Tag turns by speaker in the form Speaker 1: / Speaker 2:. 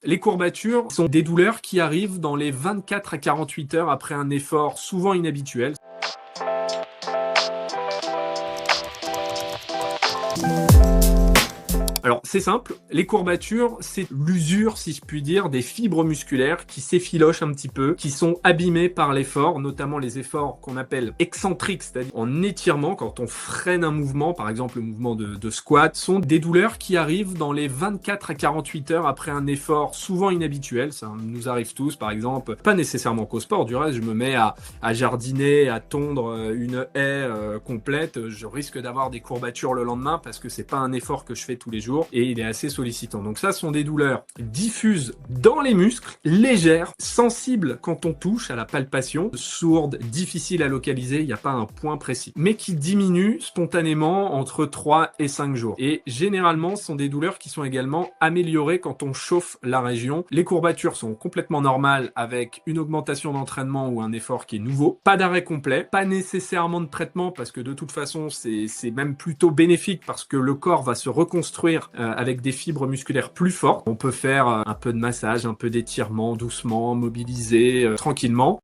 Speaker 1: Les courbatures sont des douleurs qui arrivent dans les 24 à 48 heures après un effort souvent inhabituel. Alors, c'est simple, les courbatures, c'est l'usure, si je puis dire, des fibres musculaires qui s'effilochent un petit peu, qui sont abîmées par l'effort, notamment les efforts qu'on appelle excentriques, c'est-à-dire en étirement, quand on freine un mouvement, par exemple le mouvement de squat, sont des douleurs qui arrivent dans les 24 à 48 heures après un effort souvent inhabituel. Ça nous arrive tous, par exemple, pas nécessairement qu'au sport, du reste, je me mets à jardiner, à tondre une haie complète, je risque d'avoir des courbatures le lendemain parce que c'est pas un effort que je fais tous les jours et il est assez sollicitant. Donc ça, ce sont des douleurs diffuses dans les muscles, légères, sensibles quand on touche à la palpation, sourdes, difficiles à localiser, il n'y a pas un point précis, mais qui diminuent spontanément entre 3 et 5 jours. Et généralement, ce sont des douleurs qui sont également améliorées quand on chauffe la région. Les courbatures sont complètement normales avec une augmentation d'entraînement ou un effort qui est nouveau. Pas d'arrêt complet, pas nécessairement de traitement parce que de toute façon, c'est même plutôt bénéfique parce que le corps va se reconstruire avec des fibres musculaires plus fortes. On peut faire un peu de massage, un peu d'étirement doucement, mobiliser tranquillement.